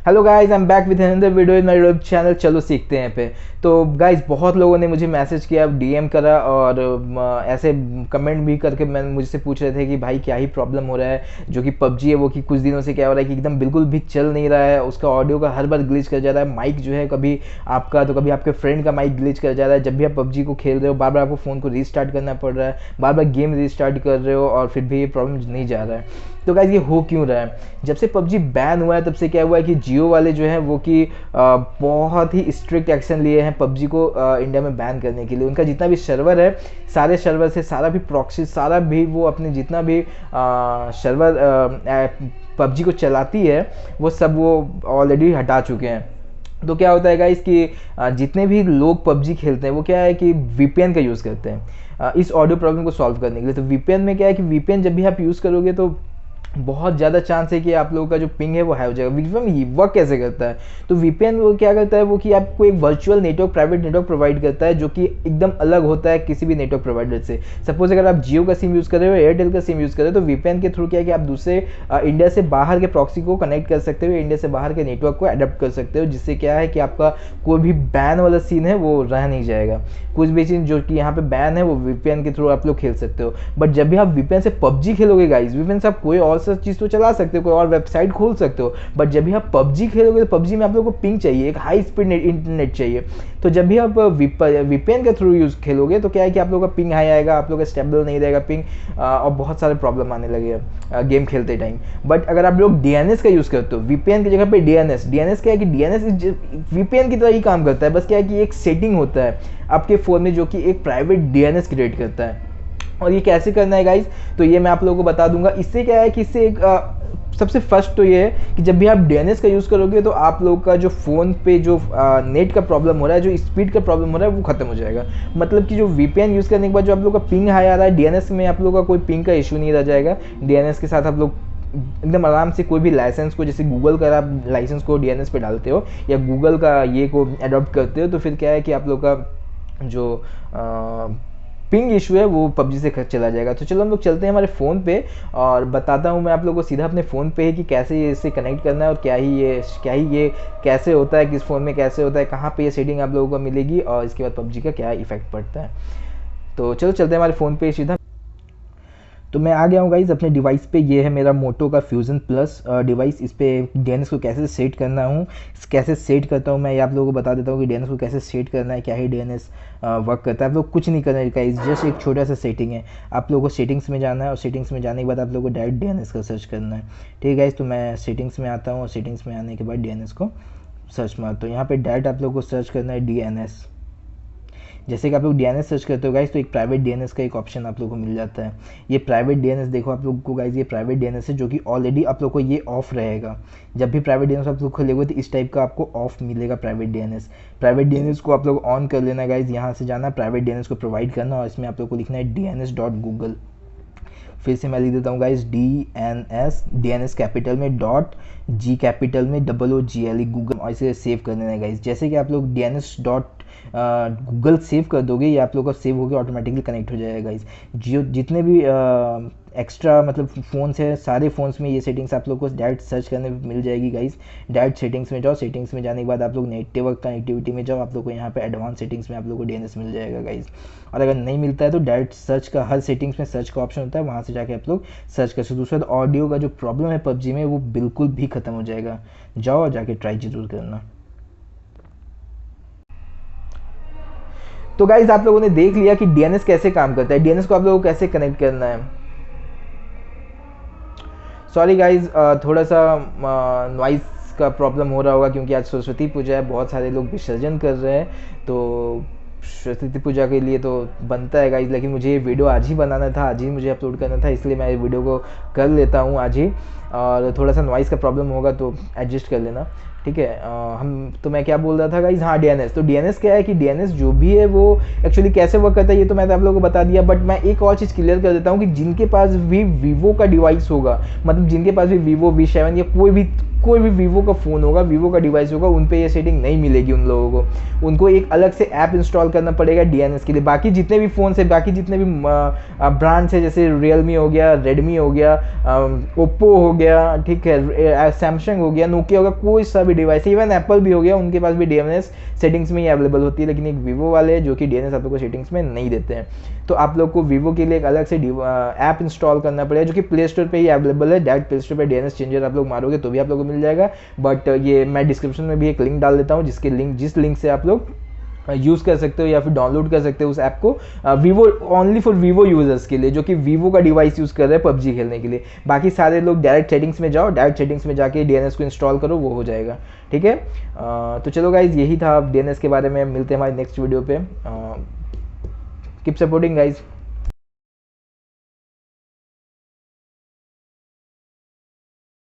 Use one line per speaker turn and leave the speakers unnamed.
Hello guys, I am back with another video in my YouTube channel चलो सीखते हैं पे। तो गाइस बहुत लोगों ने मुझे मैसेज किया, डीएम करा और ऐसे कमेंट भी करके मैं मुझसे पूछ रहे थे कि भाई क्या ही प्रॉब्लम हो रहा है। जो कि पबजी है वो कि कुछ दिनों से क्या हो रहा है कि एकदम बिल्कुल भी चल नहीं रहा है, उसका ऑडियो का हर बार ग्लिच कर जा रहा है। माइक जो है कभी आपका तो कभी आपके फ्रेंड का माइक ग्लिच कर जा रहा है। जब भी आप पबजी को खेल रहे हो बार बार आपको फ़ोन को रीस्टार्ट करना पड़ रहा है, बार बार गेम रीस्टार्ट कर रहे हो और फिर भी ये प्रॉब्लम नहीं जा रहा है। तो गाइस ये हो क्यों रहा है? जब से पबजी बैन हुआ है तब से क्या हुआ है कि जियो वाले जो हैं वो कि बहुत ही स्ट्रिक्ट एक्शन लिए हैं पबजी को इंडिया में बैन करने के लिए। उनका जितना भी सर्वर है, सारे सर्वर से सारा भी प्रॉक्सी, सारा भी वो अपने जितना भी सर्वर पबजी को चलाती है वो सब वो ऑलरेडी हटा चुके हैं। तो क्या होता है गाइस कि जितने भी लोग पबजी खेलते हैं वो क्या है कि वीपीएन का यूज़ करते हैं इस ऑडियो प्रॉब्लम को सॉल्व करने के लिए। तो वीपीएन में क्या है कि वीपीएन जब भी आप यूज़ करोगे तो बहुत ज़्यादा चांस है कि आप लोगों का जो पिंग है वो हाई हो जाएगा। वीपीएन वर्क कैसे करता है? तो वीपीएन वो क्या करता है वो कि आपको एक virtual network, private network provide करता है जो कि एकदम अलग होता है किसी भी नेटवर्क प्रोवाइडर से। सपोज अगर आप जियो का सिम यूज़ कर रहे हो, एयरटेल का सिम यूज़ कर रहे हो, तो वीपीएन के थ्रू क्या है कि आप दूसरे इंडिया से बाहर के प्रॉक्सी को कनेक्ट कर सकते हो, इंडिया से बाहर के नेटवर्क को अडेप्ट कर सकते हो, जिससे क्या है कि आपका कोई भी बैन वाला सीन है वो रह नहीं जाएगा। कुछ भी चीज़ जो कि यहाँ पे बैन है वो वीपीएन के थ्रू आप लोग खेल सकते हो। बट जब भी आप वीपीएन से पबजी खेलोगे गाइस, वीपीएन से आप कोई और सा चीज़ तो चला सकते हो, कोई और वेबसाइट खोल सकते हो, बट जब भी आप पबजी खेलोगे तो पबजी में आप लोगों को पिंग चाहिए, एक हाई स्पीड इंटरनेट चाहिए। तो जब भी आप वीपीएन के थ्रू यूज़ खेलोगे तो क्या है कि आप लोगों का पिंग हाई आएगा, आप लोग का स्टेबल नहीं रहेगा पिंग, और बहुत सारे प्रॉब्लम आने लगे गेम खेलते टाइम। बट अगर आप लोग डीएनएस का यूज़ करते हो वीपीएन की जगह पे, डीएनएस क्या है कि डीएनएस वीपीएन की तरह ही काम करता है। बस क्या है कि एक सेटिंग होता है आपके फ़ोन में जो कि एक प्राइवेट डीएनएस क्रिएट करता है। और ये कैसे करना है गाइज, तो ये मैं आप लोगों को बता दूंगा। इससे क्या है कि इससे एक सबसे फर्स्ट तो ये है कि जब भी आप डीएनएस का यूज़ करोगे तो आप लोग का जो फ़ोन पे जो नेट का प्रॉब्लम हो रहा है, जो स्पीड का प्रॉब्लम हो रहा है वो खत्म हो जाएगा। मतलब कि जो वीपीएन यूज़ करने के बाद जो आप लोग का पिंग हाई आ रहा है, डीएनएस में आप लोग का कोई पिंग का इशू नहीं रह जाएगा। डीएनएस के साथ आप लोग एकदम आराम से कोई भी लाइसेंस को, जैसे गूगल का आप लाइसेंस को डीएनएस पे डालते हो या गूगल का ये को अडॉप्ट करते हो, तो फिर क्या है कि आप लोग का जो पिंग इशू है वो पबजी से चला जाएगा। तो चलो हम लोग चलते हैं हमारे फ़ोन पे और बताता हूँ मैं आप लोगों को सीधा अपने फ़ोन पे ही कि कैसे ये इससे कनेक्ट करना है और क्या ही ये कैसे होता है, किस फ़ोन में कैसे होता है, कहाँ पे ये सेटिंग आप लोगों को मिलेगी और इसके बाद पबजी का क्या इफेक्ट पड़ता है। तो चलो चलते हैं हमारे फ़ोन पे सीधा। तो मैं आ गया हूँ गाइज अपने डिवाइस पे। ये है मेरा मोटो का फ्यूज़न प्लस डिवाइस। इस पर डीएनएस को कैसे सेट करना हूँ, कैसे सेट करता हूँ मैं, ये आप लोगों को बता देता हूँ कि डीएनएस को कैसे सेट करना है, क्या ही डीएनएस वर्क करता है। आप लोग कुछ नहीं करना है गाइज, जस्ट एक छोटा सा सेटिंग है। आप लोगों को सेटिंग्स में जाना है और सेटिंग्स में जाने के बाद आप लोगों को डायरेक्ट डीएनएस का सर्च करना है। ठीक है गाइज, तो मैं सेटिंग्स में आता हूँ और सेटिंग्स में आने के बाद डीएनएस को सर्च मारता हूँ। यहाँ पर डायरेक्ट आप लोगों को सर्च करना है डीएनएस। जैसे कि आप लोग डीएनएस सर्च करते हो गाइस तो एक प्राइवेट डीएनएस का एक ऑप्शन आप लोगों को मिल जाता है। ये प्राइवेट डीएनएस देखो आप लोग को गाइस, ये प्राइवेट डीएनएस है जो कि ऑलरेडी आप लोग को ये ऑफ रहेगा। जब भी प्राइवेट डीएनएस आप लोग खोलेंगे तो इस टाइप का आपको ऑफ मिलेगा प्राइवेट डीएनएस। प्राइवेट डीएनएस को आप लोग ऑन कर लेना गाइस, यहाँ से जाना प्राइवेट डीएनएस को प्रोवाइड करना और इसमें आप लोग को लिखना है dns.google। फिर से मैं लिख देता हूँ गाइस डीएनएस कैपिटल में .g कैपिटल में OOGLE गूगल, और इसे सेव कर देना है गाइस। जैसे कि आप लोग DNS.Google सेव कर दोगे ये आप लोग का सेव होकर ऑटोमेटिकली कनेक्ट हो जाएगा गाइस। जियो जितने भी एक्स्ट्रा मतलब फ़ोन्स है, सारे फ़ोन्स में ये सेटिंग्स आप लोग को डायरेक्ट सर्च करने में मिल जाएगी गाइस। डायरेक्ट सेटिंग्स में जाओ, सेटिंग्स में जाने के बाद आप लोग नेटवर्क कनेक्टिविटी में जाओ, आप लोग को यहाँ पे एडवांस सेटिंग्स में आप लोग को डीएनएस मिल जाएगा गाइस। और अगर नहीं मिलता है तो डायरेक्ट सर्च का, हर सेटिंग्स में सर्च का ऑप्शन होता है, वहाँ से जाके आप लोग सर्च कर सकते हो। दूसरा ऑडियो का जो प्रॉब्लम है पबजी में वो बिल्कुल भी ख़त्म हो जाएगा। जाओ और जाके ट्राई जरूर करना। तो गाइज आप लोगों ने देख लिया कि डीएनएस कैसे काम करता है, डीएनएस को आप लोगों को कैसे कनेक्ट करना है। सॉरी गाइज, थोड़ा सा नॉइस का प्रॉब्लम हो रहा होगा क्योंकि आज सरस्वती पूजा है, बहुत सारे लोग विसर्जन कर रहे हैं। तो सरस्वती पूजा के लिए तो बनता है गाइज, लेकिन मुझे ये वीडियो आज ही बनाना था, आज ही मुझे अपलोड करना था, इसलिए मैं ये वीडियो को कर लेता हूँ आज ही। और थोड़ा सा नॉइस का प्रॉब्लम होगा तो एडजस्ट कर लेना, ठीक है। तो मैं क्या बोल रहा था गाइज, हाँ डीएनएस। तो डीएनएस क्या है कि डीएनएस जो भी है वो एक्चुअली कैसे वर्क करता है ये तो मैं आप लोगों को बता दिया, बट मैं एक और चीज़ क्लियर कर देता हूँ कि जिनके पास भी वीवो का डिवाइस होगा, मतलब जिनके पास भी वीवो V7 या कोई भी वीवो का फ़ोन होगा, वीवो का डिवाइस होगा, उन पे ये सेटिंग नहीं मिलेगी उन लोगों को। उनको एक अलग से ऐप इंस्टॉल करना पड़ेगा डीएनएस के लिए। बाकी जितने भी फ़ोन है, बाकी जितने भी ब्रांड्स है, जैसे रियलमी हो गया, रेडमी हो गया, ओप्पो हो गया, ठीक है, सैमसंग हो गया, नोकिया हो गया, कोई सा भी डिवाइस, इवन एप्पल भी हो गया, उनके पास भी डीएनएस सेटिंग्स में ही अवेलेबल होती है। लेकिन एक वीवो वाले जो कि डीएनएस आप लोग को सेटिंग्स में नहीं देते हैं। तो आप लोग को वीवो के लिए एक अलग से ऐप इंस्टॉल करना पड़ेगा, जो कि प्ले स्टोर पे ही अवेलेबल है। डायरेक्ट प्ले स्टोर पे डीएनएस चेंजर आप लोग मारोगे तो भी आप लोग को मिल जाएगा। बट ये मैं डिस्क्रिप्शन में भी एक लिंक डाल देता हूँ, जिस लिंक से आप लोग यूज़ कर सकते हो या फिर डाउनलोड कर सकते हो उस ऐप को, Vivo only for Vivo users के लिए, जो कि वीवो का डिवाइस यूज़ कर रहे हैं पबजी खेलने के लिए। बाकी सारे लोग डायरेक्ट सेटिंग्स में जाओ, डायरेक्ट सेटिंग्स में जाके डीएनएस को इंस्टॉल करो, वो हो जाएगा। ठीक है, तो चलो गाइज, यही था डीएनएस के बारे में। मिलते हैं हमारे नेक्स्ट वीडियो पे। Keep supporting guys.